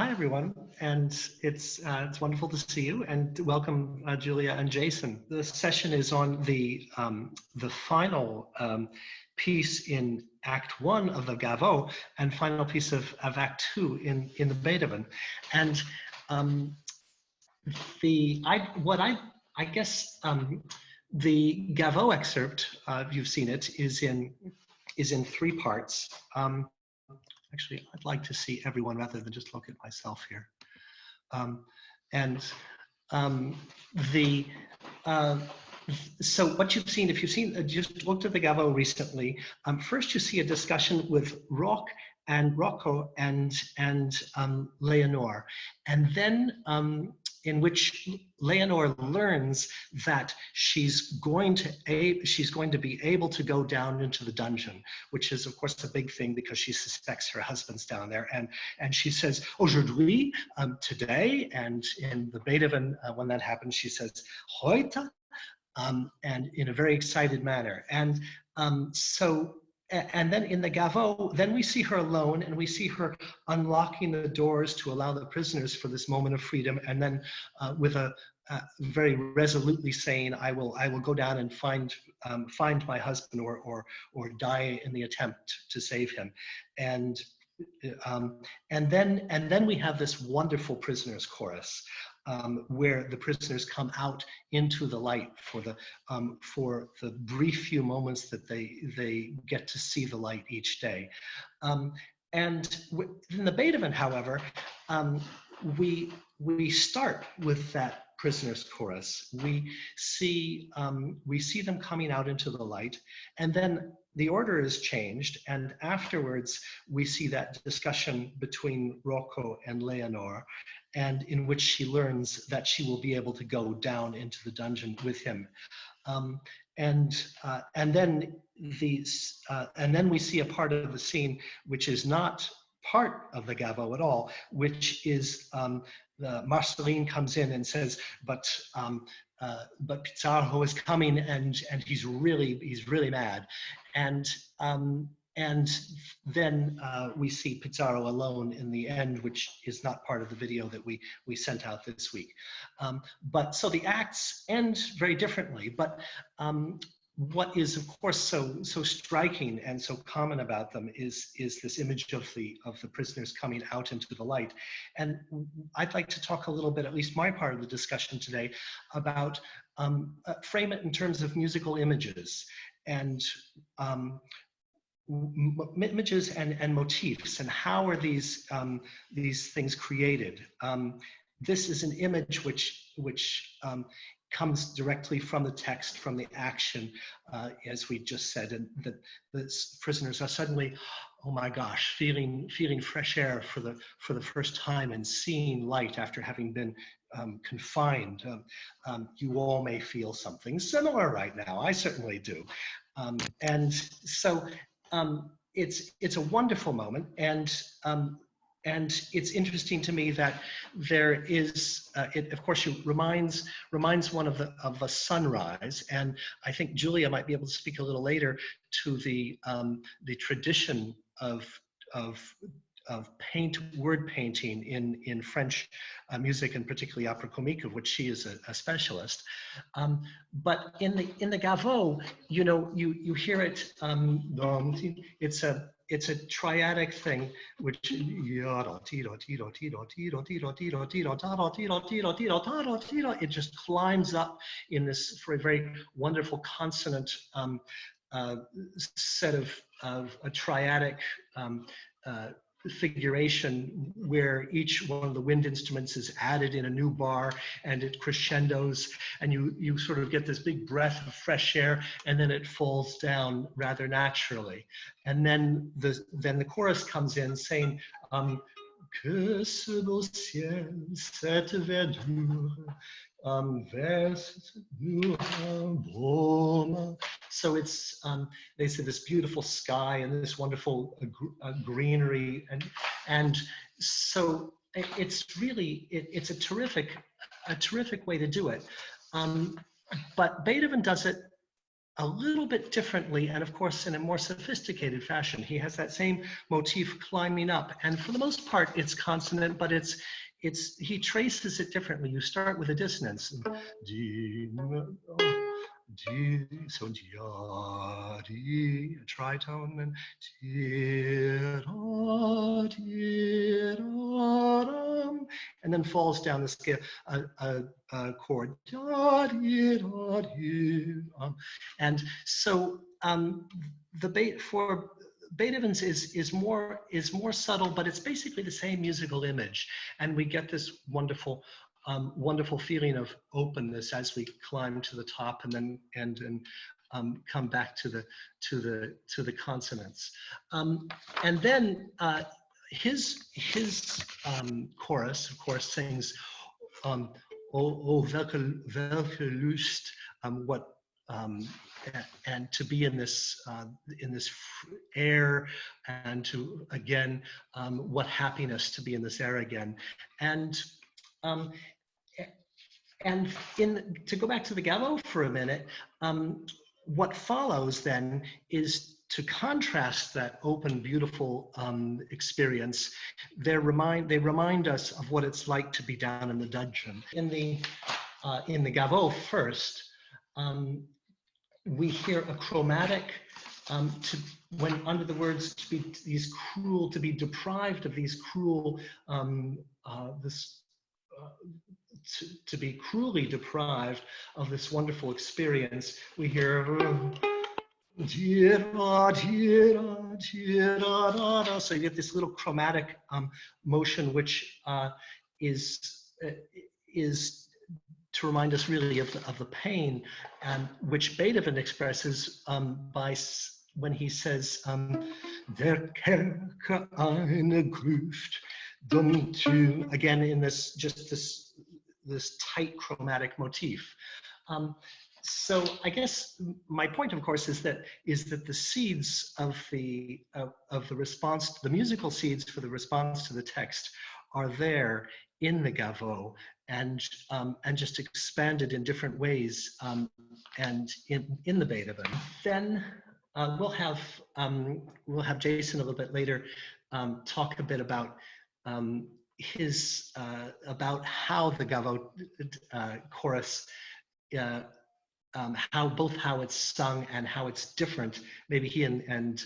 Hi, everyone, and it's wonderful to see you, and welcome, Julia and Jason. The session is on the final piece in Act 1 of the Gaveaux and final piece of Act 2 in the Beethoven, and the Gaveaux excerpt, you've seen it, is in three parts. Actually, I'd like to see everyone rather than just look at myself here. So what you've seen, if you've seen, just looked at the Gaveaux recently, first you see a discussion with Rocco and Leonore, and then in which Leonore learns that she's going to be able to go down into the dungeon, which is of course a big thing because she suspects her husband's down there, and she says aujourd'hui, today, and in the Beethoven when that happens she says heute, and in a very excited manner, and and then in the Gaveaux, then we see her alone, and we see her unlocking the doors to allow the prisoners for this moment of freedom, and then with a very resolutely saying, "I will go down and find my husband, or die in the attempt to save him," and then we have this wonderful prisoners chorus. Where the prisoners come out into the light for the brief few moments that they get to see the light each day. And in the Beethoven, however, we start with that prisoners chorus. We see them coming out into the light, and then the order is changed, and afterwards we see that discussion between Rocco and Leonore, and in which she learns that she will be able to go down into the dungeon with him. And then we see a part of the scene which is not part of the Gaveaux at all, which is Marceline comes in and says, but Pizarro is coming, and he's really mad, and then we see Pizarro alone in the end, which is not part of the video that we sent out this week. But so the acts end very differently, but what is of course so striking and so common about them is this image of the prisoners coming out into the light. And I'd like to talk a little bit, at least my part of the discussion today, about frame it in terms of musical images and images and motifs, and how are these things created. This is an image which comes directly from the text, from the action, as we just said, and that the prisoners are suddenly, oh my gosh, feeling fresh air for the first time, and seeing light after having been confined. You all may feel something similar right now. I certainly do. And so it's a wonderful moment, and it's interesting to me that there is, it of course reminds one of a sunrise, and I think Julia might be able to speak a little later to the tradition of word painting in French music, and particularly opera comique, of which she is a specialist. But in the Gaveaux, you know, you hear it. It's a triadic thing, which it just climbs up in this very wonderful consonant set of a triadic figuration, where each one of the wind instruments is added in a new bar, and it crescendos, and you sort of get this big breath of fresh air, and then it falls down rather naturally, and then the chorus comes in saying, que ce beau ciel, cette verdure, so it's they say this beautiful sky and this wonderful greenery, and so it's really it's a terrific way to do it. But Beethoven does it a little bit differently, and of course in a more sophisticated fashion. He has that same motif climbing up, and for the most part it's consonant, but he traces it differently. You start with a dissonance. So a tritone, and then falls down the scale, a chord, and so for Beethoven's is more subtle, but it's basically the same musical image, and we get this wonderful feeling of openness as we climb to the top, and then come back to the consonants, and then his chorus, of course, sings "O welke Lust," what. And to be in this air, and to again, what happiness to be in this air again, and to go back to the Gaveaux for a minute, what follows then is to contrast that open, beautiful experience. They remind us of what it's like to be down in the dungeon. In the Gaveaux first. We hear a chromatic when under the words to be deprived of these cruel, to be cruelly deprived of this wonderful experience. We hear so you get this little chromatic motion, which is to remind us really of the pain, and which Beethoven expresses by when he says, "Der Kerker eine Gruft," again in this tight chromatic motif. So I guess my point, of course, is that the seeds of the response, the musical seeds for the response to the text, are there in the Gaveaux, and just expanded in different ways, and in the Beethoven. Then we'll have Jason a little bit later talk a bit about about how the Gaveaux chorus, how it's sung and how it's different. Maybe he and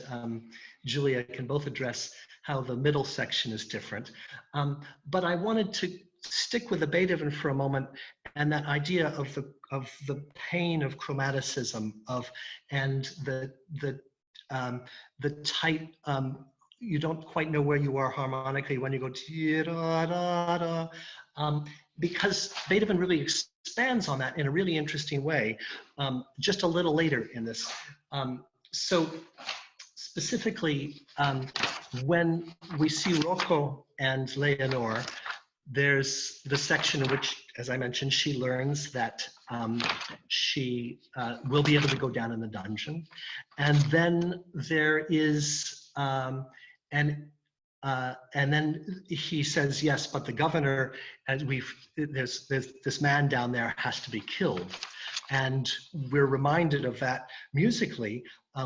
Julia can both address how the middle section is different. But I wanted to stick with the Beethoven for a moment, and that idea of the pain of chromaticism, and the tight, you don't quite know where you are harmonically when you go because Beethoven really expands on that in a really interesting way, just a little later in this. So specifically, when we see Rocco and Leonore, there's the section in which, as I mentioned, she learns that she will be able to go down in the dungeon. And then there is, and then he says, yes, but the governor, there's this man down there has to be killed. And we're reminded of that musically.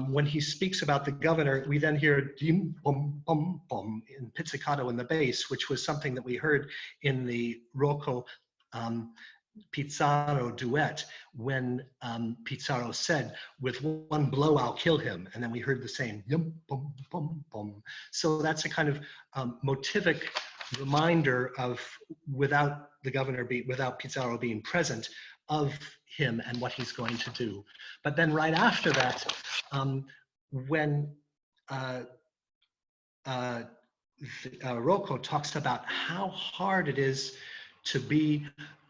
When he speaks about the governor, we then hear dim, bum, bum, bum in pizzicato in the bass, which was something that we heard in the Rocco Pizarro duet, when Pizarro said, "With one blow, I'll kill him." And then we heard the same yum, bum, bum, bum. So that's a kind of motivic reminder of, without Pizarro being present, of him and what he's going to do. But then right after that, when Rocco talks about how hard it is to be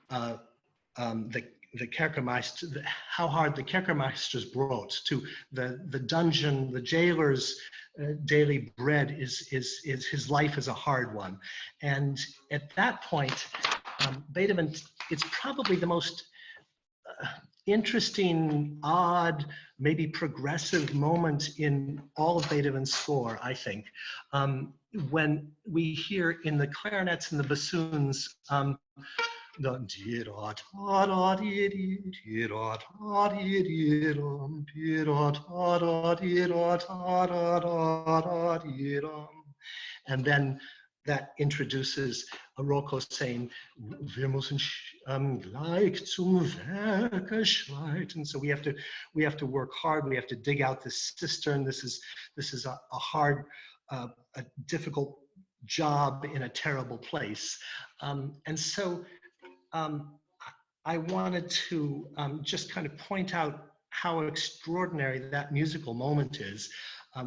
the Kerkermeister, how hard the Kerkermeister's brood, to the dungeon, the jailer's daily bread is his life is a hard one. And at that point, Beethoven, it's probably the most interesting, odd, maybe progressive moment in all of Beethoven's score, I think, when we hear in the clarinets and the bassoons, And then that introduces a Rocco saying, "Wir müssen gleich zum Werke schreiten." So we have to work hard. We have to dig out this cistern. This is a hard, a difficult job in a terrible place. And so I wanted to just kind of point out how extraordinary that musical moment is.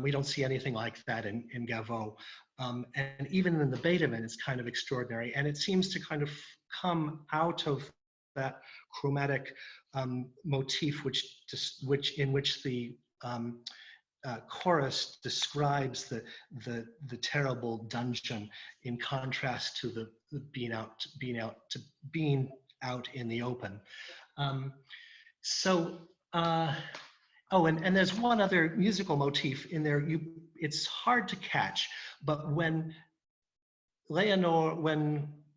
We don't see anything like that in Gaveaux. And even in the Beethoven, it's kind of extraordinary. And it seems to kind of come out of that chromatic motif, in which the chorus describes the terrible dungeon in contrast to the being out in the open. Oh, and there's one other musical motif in there. It's hard to catch, but when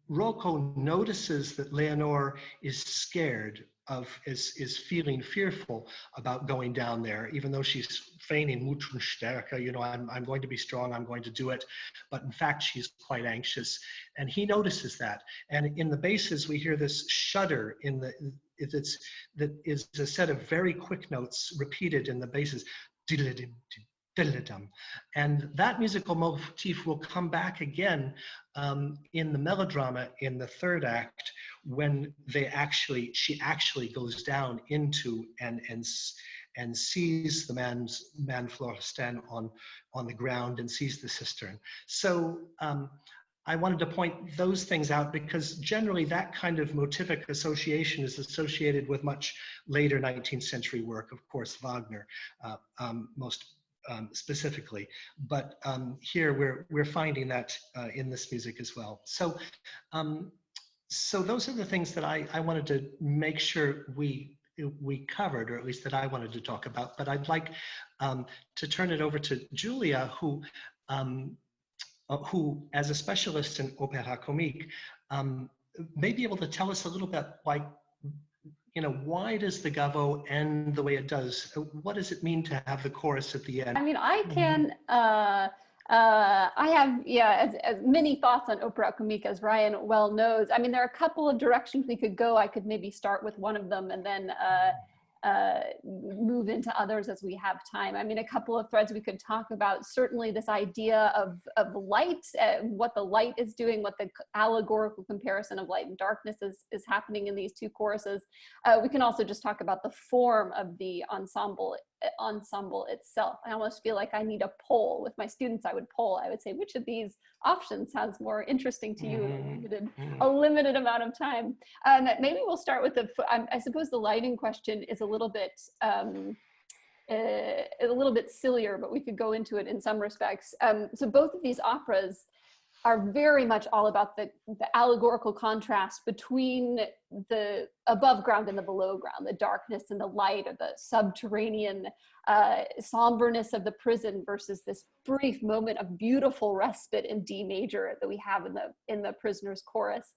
Rocco notices that Leonore is scared is feeling fearful about going down there, even though she's feigning Mut und Stärke, you know, I'm going to be strong, I'm going to do it, but in fact she's quite anxious, and he notices that. And in the basses we hear this shudder that is a set of very quick notes repeated in the basses. And that musical motif will come back again in the melodrama in the third act, when she actually goes down into and sees the man Florestan on the ground and sees the cistern. So I wanted to point those things out because generally that kind of motivic association is associated with much later 19th century work, of course, Wagner, most specifically, but here we're finding that in this music as well. So so those are the things that I wanted to make sure we covered, or at least that I wanted to talk about. But I'd like to turn it over to Julia, who as a specialist in opéra comique may be able to tell us a little bit, like, you know, why does the Gaveaux end the way it does? What does it mean to have the chorus at the end? I mean, I can, I have, yeah, as many thoughts on opéra comique as Ryan well knows. I mean, there are a couple of directions we could go. I could maybe start with one of them and then move into others as we have time. I mean, a couple of threads we could talk about, certainly this idea of light, what the light is doing, what the allegorical comparison of light and darkness is happening in these two choruses. We can also just talk about the form of the ensemble itself. I almost feel like I need a poll. With my students, I would poll. I would say, which of these options sounds more interesting to you in a limited amount of time? Maybe we'll start with I suppose the lighting question is a little bit sillier, but we could go into it in some respects. So both of these operas are very much all about the allegorical contrast between the above ground and the below ground, the darkness and the light, or the subterranean somberness of the prison versus this brief moment of beautiful respite in D major that we have in the Prisoner's Chorus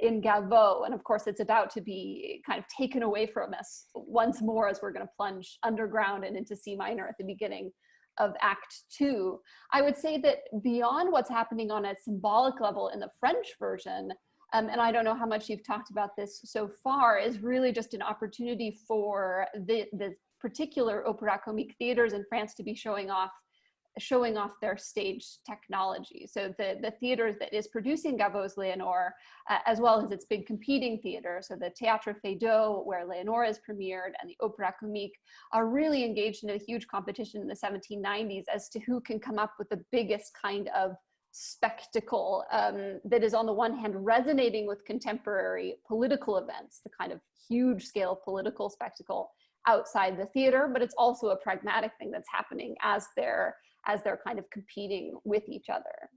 in Gaveaux. And of course, it's about to be kind of taken away from us once more as we're going to plunge underground and into C minor at the beginning of Act 2. I would say that beyond what's happening on a symbolic level in the French version, and I don't know how much you've talked about this so far, is really just an opportunity for the particular opéra comique theaters in France to be showing off their stage technology. So the theater that is producing Gaveaux's Leonore, as well as its big competing theater, so the Théâtre Feydeau, where Leonore is premiered, and the Opéra Comique, are really engaged in a huge competition in the 1790s as to who can come up with the biggest kind of spectacle that is, on the one hand, resonating with contemporary political events, the kind of huge scale political spectacle outside the theater, but it's also a pragmatic thing that's happening as they're kind of competing with each other.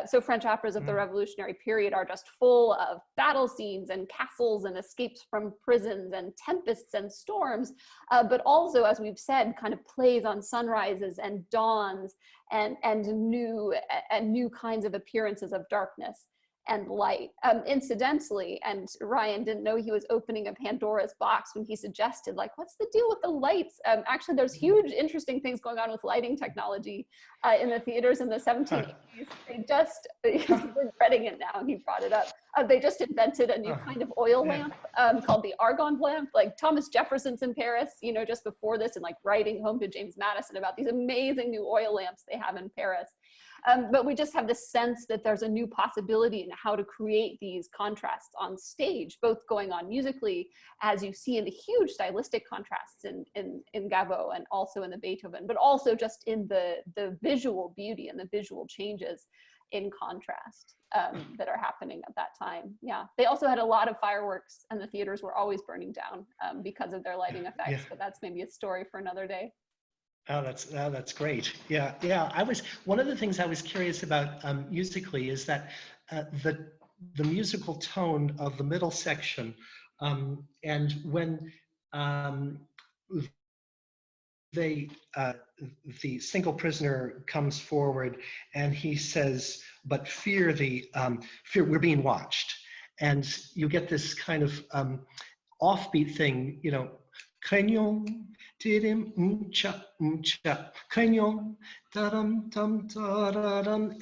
So French operas of the Revolutionary period are just full of battle scenes and castles and escapes from prisons and tempests and storms, but also, as we've said, kind of plays on sunrises and dawns and new kinds of appearances of darkness and light. Incidentally, and Ryan didn't know he was opening a Pandora's box when he suggested, like, what's the deal with the lights? Actually, there's huge, interesting things going on with lighting technology in the theaters in the 1780s. They just, he's regretting it now, and he brought it up. They just invented a new kind of oil lamp called the argon lamp. Like Thomas Jefferson's in Paris, you know, just before this, and like writing home to James Madison about these amazing new oil lamps they have in Paris. But we just have this sense that there's a new possibility in how to create these contrasts on stage, both going on musically, as you see in the huge stylistic contrasts in Gaveaux and also in the Beethoven, but also just in the visual beauty and the visual changes in contrast that are happening at that time. Yeah, they also had a lot of fireworks, and the theaters were always burning down because of their lighting effects, but that's maybe a story for another day. Oh, that's great. Yeah, yeah. One of the things I was curious about musically is that the musical tone of the middle section, and when the single prisoner comes forward and he says, "But fear we're being watched," and you get this kind of offbeat thing, you know. Craignons, tirim, cha, craignons,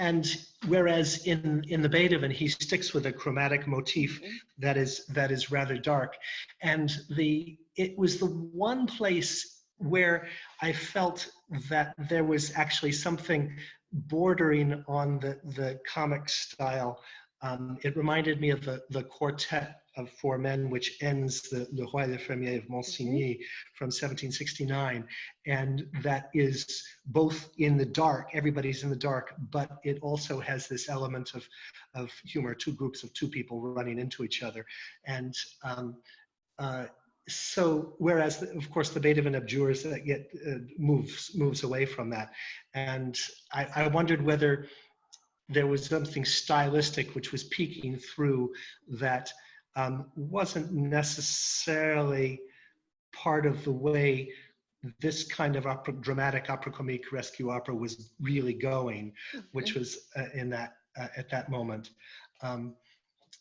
and whereas in the Beethoven he sticks with a chromatic motif that is rather dark, and it was the one place where I felt that there was actually something bordering on the comic style. It reminded me of the quartet of four men, which ends the Le Roi et le Fermier of Monsigny from 1769. And that is both in the dark, everybody's in the dark, but it also has this element of humor, two groups of two people running into each other. And so, whereas of course the Beethoven abjures moves away from that. And I wondered whether there was something stylistic which was peeking through that wasn't necessarily part of the way this kind of dramatic opera comique rescue opera was really going, which was in that at that moment. But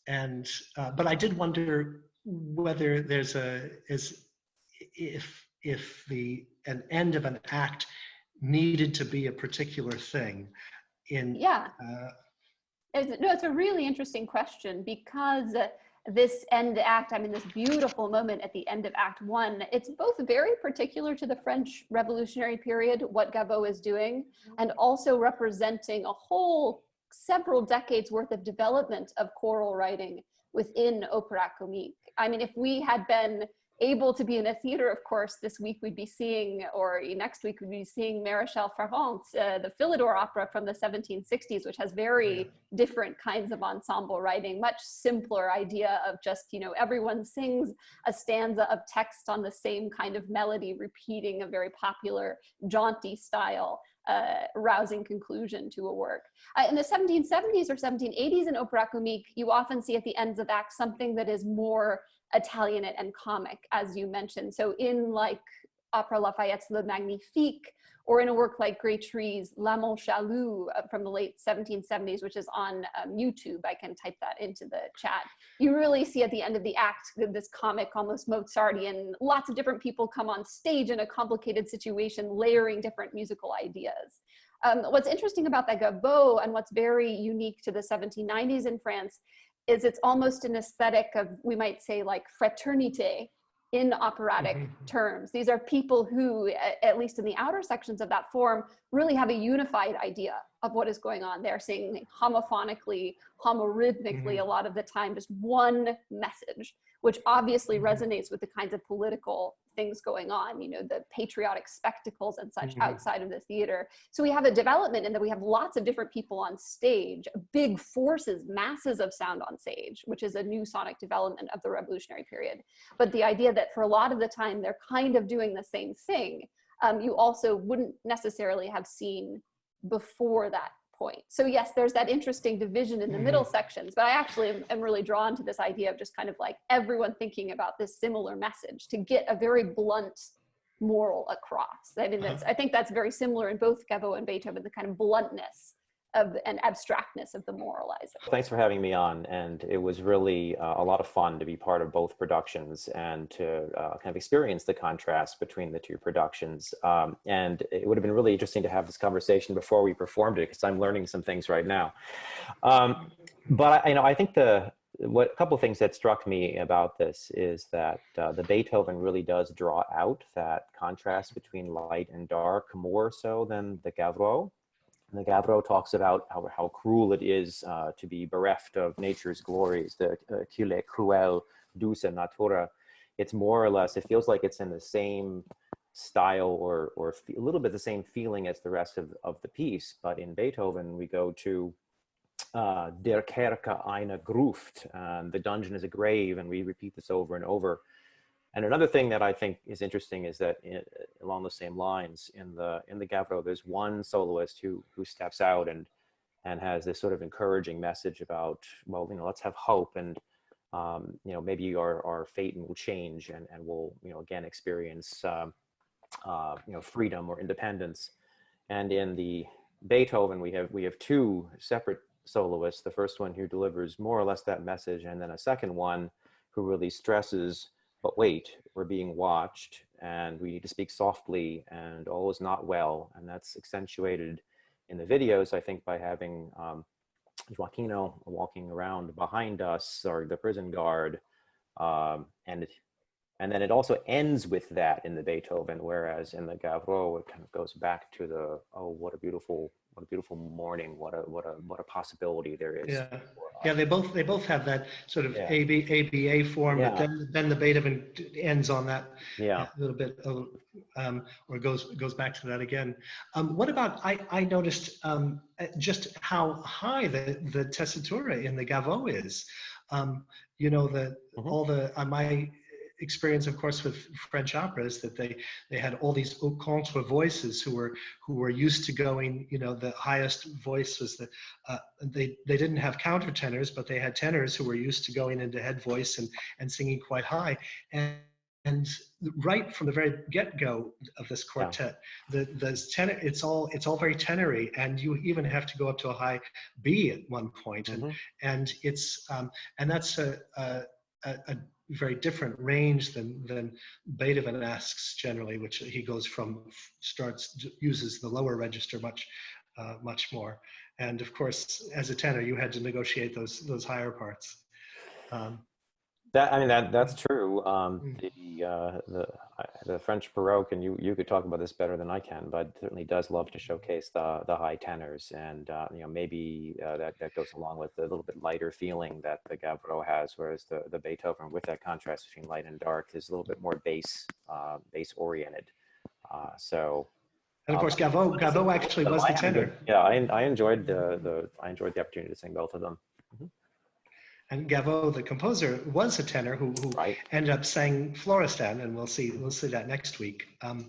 I did wonder whether there's if an end of an act needed to be a particular thing. It's a really interesting question, because this end act, I mean, this beautiful moment at the end of Act 1, it's both very particular to the French Revolutionary period, what Gaveaux is doing, and also representing a whole several decades worth of development of choral writing within opera comique. I mean, if we had been able to be in a theater, of course, this week we'd be seeing, or next week we'd be seeing Maréchal Ferrand's, the Philidor opera from the 1760s, which has very different kinds of ensemble writing, much simpler idea of just, you know, everyone sings a stanza of text on the same kind of melody, repeating a very popular jaunty style, rousing conclusion to a work. In the 1770s or 1780s in opera comique, you often see at the ends of acts something that is more Italianate and comic, as you mentioned. So in like Opera Lafayette's Le Magnifique, or in a work like Grétry's L'Amant Jaloux from the late 1770s, which is on YouTube, I can type that into the chat. You really see at the end of the act this comic, almost Mozartian, lots of different people come on stage in a complicated situation, layering different musical ideas. What's interesting about that Gaveaux, and what's very unique to the 1790s in France, is it's almost an aesthetic of, we might say, like fraternité in operatic terms. These are people who, at least in the outer sections of that form, really have a unified idea of what is going on. They're singing homophonically, homorhythmically, a lot of the time, just one message, which obviously resonates with the kinds of political things going on, you know, the patriotic spectacles and such outside of the theater. So we have a development in that we have lots of different people on stage, big forces, masses of sound on stage, which is a new sonic development of the revolutionary period. But the idea that for a lot of the time, they're kind of doing the same thing, you also wouldn't necessarily have seen before that point. So yes, there's that interesting division in the middle sections, but I actually am really drawn to this idea of just kind of like everyone thinking about this similar message to get a very blunt moral across. I mean, I think that's very similar in both Gaveaux and Beethoven, the kind of bluntness of an abstractness of the moralizer. Thanks for having me on, and it was really a lot of fun to be part of both productions and to kind of experience the contrast between the two productions. And it would have been really interesting to have this conversation before we performed it, because I'm learning some things right now. But I think a couple of things that struck me about this is that the Beethoven really does draw out that contrast between light and dark more so than the Gaveaux. And the Gaveaux talks about how cruel it is to be bereft of nature's glories, the qu'il est cruel, douce natura. It's more or less, it feels like it's in the same style or a little bit the same feeling as the rest of the piece. But in Beethoven, we go to Der Kerker eine Gruft, the dungeon is a grave, and we repeat this over and over. And another thing that I think is interesting is that along the same lines, in the Gaveaux, there's one soloist who steps out and has this sort of encouraging message about, well, let's have hope, and maybe our fate will change, and we'll again experience freedom or independence. And in the Beethoven, we have two separate soloists. The first one who delivers more or less that message, and then a second one who really stresses, but wait, we're being watched, and we need to speak softly, and all is not well. And that's accentuated in the videos, I think, by having Joaquino walking around behind us, or the prison guard, and then it also ends with that in the Beethoven, whereas in the Gaveaux, it kind of goes back to the, oh, what a beautiful morning, what a possibility there is. Yeah, yeah. They both have that sort of ABA form, but then the Beethoven ends on that a little bit, or goes back to that again. What about, I noticed just how high the tessitura in the Gaveaux is. All the my experience, of course, with French operas, that they had all these haut contre voices who were used to going, the highest voice was they didn't have countertenors, but they had tenors who were used to going into head voice and singing quite high. And right from the very get-go of this quartet, the tenor, it's all very tenory, and you even have to go up to a high B at one point, and it's and that's a very different range than Beethoven asks generally, which he goes uses the lower register much more. And of course, as a tenor, you had to negotiate those higher parts. That's true. The French Baroque, and you could talk about this better than I can, but certainly does love to showcase the high tenors, and maybe that goes along with the little bit lighter feeling that the Gaveaux has, whereas the Beethoven, with that contrast between light and dark, is a little bit more bass oriented. And of course, Gaveaux actually was the tenor. Yeah, I enjoyed the opportunity to sing both of them. And Gaveaux, the composer, was a tenor who ended up sang Florestan, and we'll see that next week. And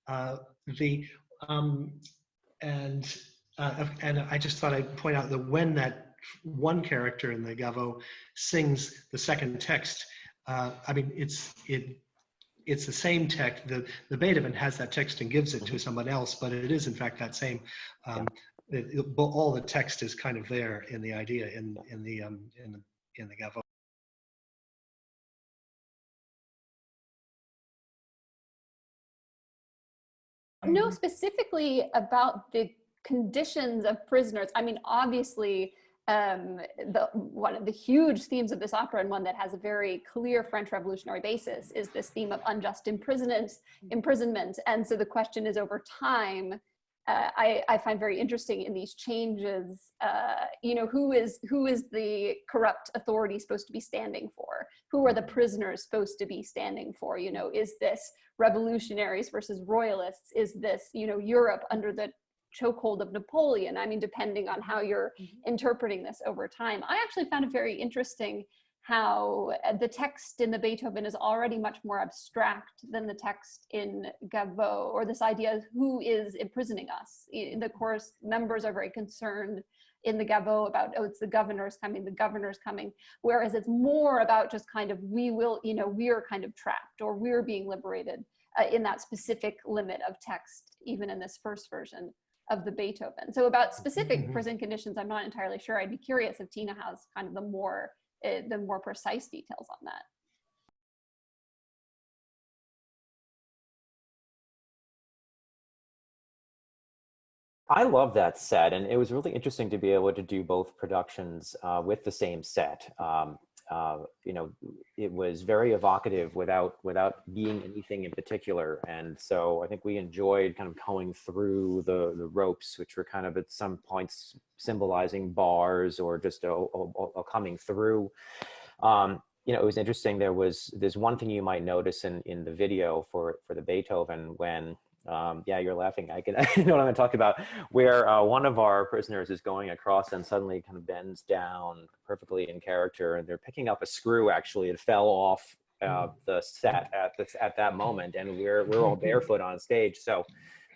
I just thought I'd point out that when that one character in the Gaveaux sings the second text, it's the same text. The Beethoven has that text and gives it to someone else, but it is in fact that same. All the text is kind of there in the idea in the Gaveaux. Know specifically about the conditions of prisoners. Obviously, one of the huge themes of this opera, and one that has a very clear French revolutionary basis, is this theme of unjust imprisonment. And so the question is, over time, I find very interesting in these changes, who is the corrupt authority supposed to be standing for? Who are the prisoners supposed to be standing for? Is this revolutionaries versus royalists? Is this, Europe under the chokehold of Napoleon? Depending on how you're interpreting this over time. I actually found it very interesting how the text in the Beethoven is already much more abstract than the text in Gaveaux, or this idea of who is imprisoning us. The chorus members are very concerned in the Gaveaux about, oh, it's the governor's coming, whereas it's more about just kind of, we're kind of trapped, or we're being liberated in that specific limit of text, even in this first version. of the Beethoven. So about specific prison conditions, I'm not entirely sure. I'd be curious if Tina has kind of the more precise details on that. I love that set, and it was really interesting to be able to do both productions with the same set. You know, it was very evocative without being anything in particular, and so I think we enjoyed kind of going through the ropes, which were kind of at some points symbolizing bars or just a coming through. You know, it was interesting. There's one thing you might notice in the video for the Beethoven when. Yeah, you're laughing. I know what I'm talking about. Where one of our prisoners is going across and suddenly kind of bends down perfectly in character, and they're picking up a screw. Actually, it fell off the set at that moment, and we're all barefoot on stage. So,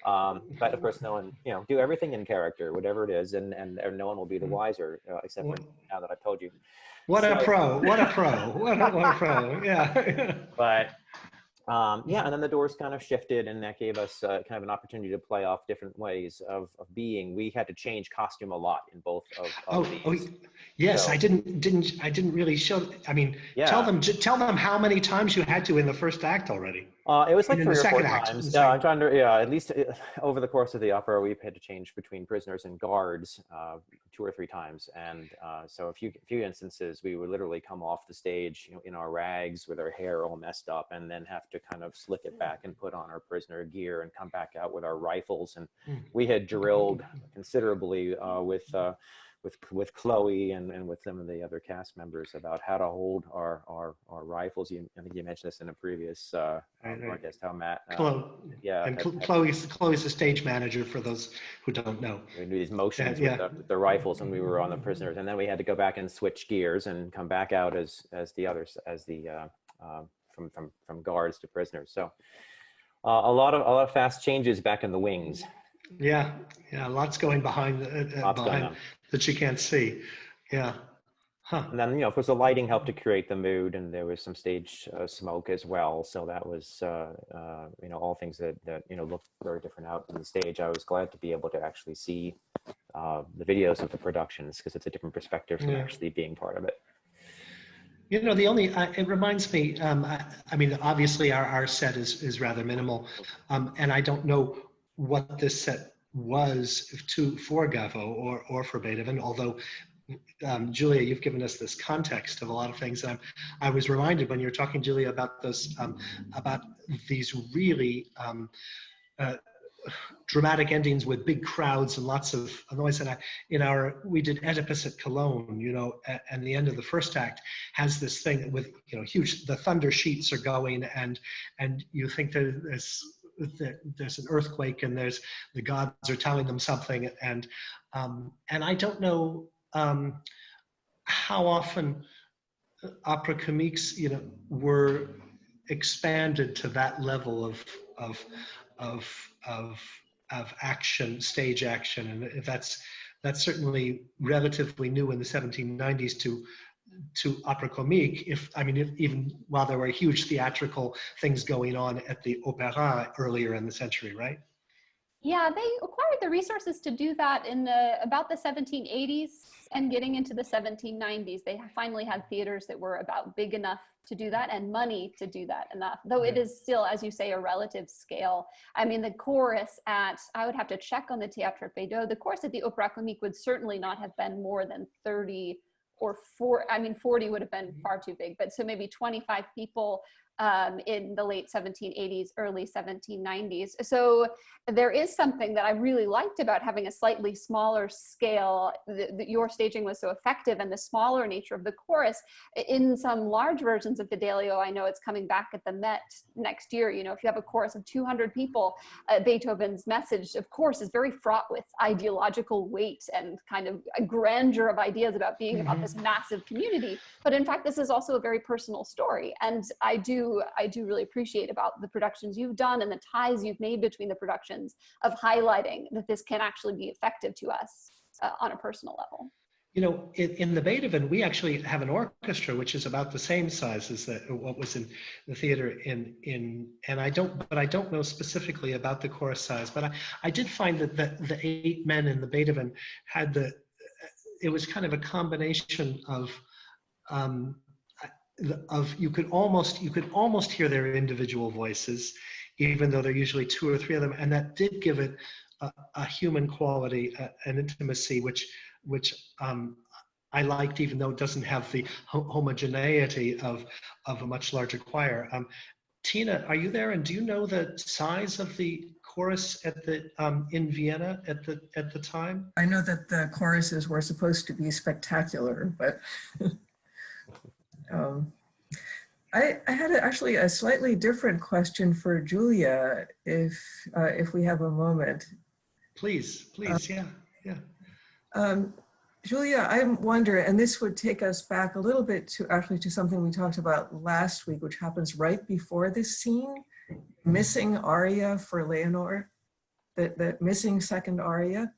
but of course, no one, you know, do everything in character, whatever it is, and no one will be the wiser except for now that I've told you. What So, a pro! What a pro! What a pro! Yeah. But. Yeah, and then the doors kind of shifted, and that gave us kind of an opportunity to play off different ways of being. We had to change costume a lot in both of these. Yes, so, I didn't really show. I mean, yeah. tell them how many times you had to in the first act already. It was like 3 or 4 act, times. I'm trying to, yeah, at least over the course of the opera, we had to change between prisoners and guards 2 or 3 times. And so a few instances, we would literally come off the stage, you know, in our rags with our hair all messed up, and then have to kind of slick it back and put on our prisoner gear and come back out with our rifles. And we had drilled considerably with Chloe and with some of the other cast members about how to hold our rifles. I think you mentioned this in a previous broadcast, how Matt. Yeah, and Chloe's the stage manager for those who don't know. We do these motions with the rifles when we were on the prisoners, and then we had to go back and switch gears and come back out as the others, as the from guards to prisoners. So a lot of fast changes back in the wings. Yeah, lots going behind that you can't see. Yeah. Huh. And then, you know, of course, the lighting helped to create the mood, and there was some stage smoke as well. So that was, you know, all things that you know, looked very different out on the stage. I was glad to be able to actually see the videos of the productions, because it's a different perspective from actually being part of it. You know, it reminds me, I mean, obviously our set is rather minimal, and I don't know what this set was for Gaveaux or for Beethoven, although Julia, you've given us this context of a lot of things. I was reminded when you were talking, Julia, about this, about these really dramatic endings with big crowds and lots of noise. And we did Oedipus at Cologne, you know, and the end of the first act has this thing with, you know, the thunder sheets are going, and you think there's an earthquake, and the gods are telling them something, and I don't know how often opera comiques, you know, were expanded to that level of action, stage action, and that's certainly relatively new in the 1790s to opera comique. Even while there were huge theatrical things going on at the Opéra earlier in the century, right? Yeah, they acquired the resources to do that in about the 1780s and getting into the 1790s. They finally had theaters that were about big enough to do that and money to do that enough, though it is still, as you say, a relative scale. I mean, the chorus I would have to check on the Théâtre Feydeau, the chorus at the Opéra Comique would certainly not have been more than 30 or 40, I mean, 40 would have been far too big, but so maybe 25 people in the late 1780s, early 1790s. So there is something that I really liked about having a slightly smaller scale. Your staging was so effective, and the smaller nature of the chorus. In some large versions of Fidelio, I know it's coming back at the Met next year. You know, if you have a chorus of 200 people, Beethoven's message, of course, is very fraught with ideological weight and kind of a grandeur of ideas about being about this massive community. But in fact, this is also a very personal story. And I do really appreciate about the productions you've done and the ties you've made between the productions of highlighting that this can actually be effective to us on a personal level. You know, in the Beethoven, we actually have an orchestra which is about the same size as what was in the theater and I don't know specifically about the chorus size, but I did find that the 8 men in the Beethoven had it was kind of a combination um, of you could almost hear their individual voices, even though there are usually 2 or 3 of them, and that did give it a human quality, an intimacy, which I liked, even though it doesn't have the homogeneity of a much larger choir. Tina, are you there? And do you know the size of the chorus at the in Vienna at the time? I know that the choruses were supposed to be spectacular, but I had actually a slightly different question for Julia, if we have a moment. Please, yeah. Julia, I wonder, and this would take us back a little bit to something we talked about last week, which happens right before this scene, missing aria for Leonore, the missing second aria.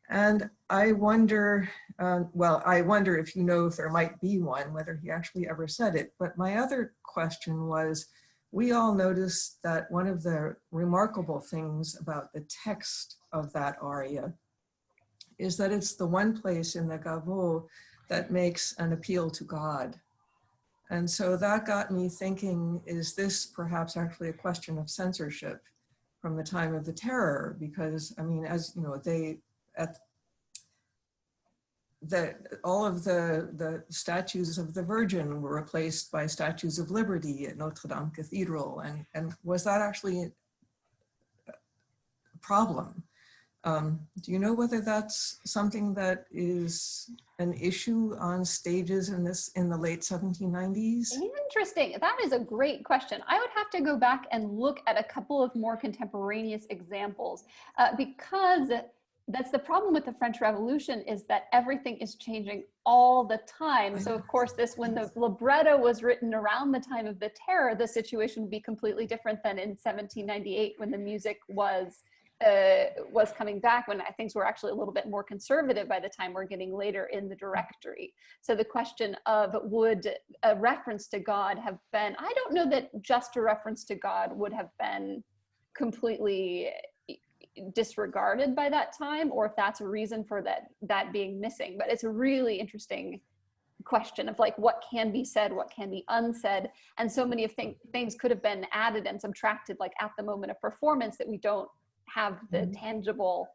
And I wonder, I wonder if you know if there might be one, whether he actually ever said it. But my other question was, we all noticed that one of the remarkable things about the text of that aria is that it's the one place in the Gaveaux that makes an appeal to God. And so that got me thinking, is this perhaps actually a question of censorship from the time of the Terror? Because, I mean, as you know, all of the statues of the Virgin were replaced by statues of Liberty at Notre Dame Cathedral. And was that actually a problem? Do you know whether that's something that is an issue on stages in the late 1790s? Interesting. That is a great question. I would have to go back and look at a couple of more contemporaneous examples because that's the problem with the French Revolution, is that everything is changing all the time. So of course, when the libretto was written around the time of the Terror, the situation would be completely different than in 1798 when the music was coming back, when things were actually a little bit more conservative by the time we're getting later in the directory. So the question of would a reference to God have been, I don't know that just a reference to God would have been completely disregarded by that time, or if that's a reason for that being missing. But it's a really interesting question of like what can be said, what can be unsaid, and so many of things could have been added and subtracted like at the moment of performance that we don't have the tangible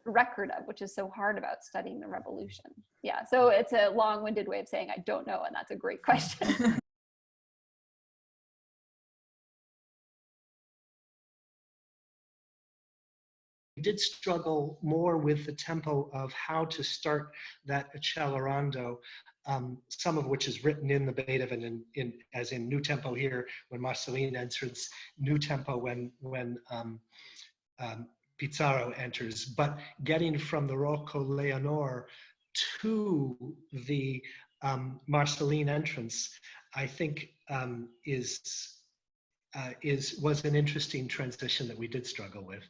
record of, which is so hard about studying the revolution. Yeah, so it's a long-winded way of saying I don't know, and that's a great question. We did struggle more with the tempo of how to start that accelerando, some of which is written in the Beethoven as in new tempo here when Marceline enters, new tempo when Pizarro enters, but getting from the Rocco Leonore to the Marceline entrance, I think was an interesting transition that we did struggle with.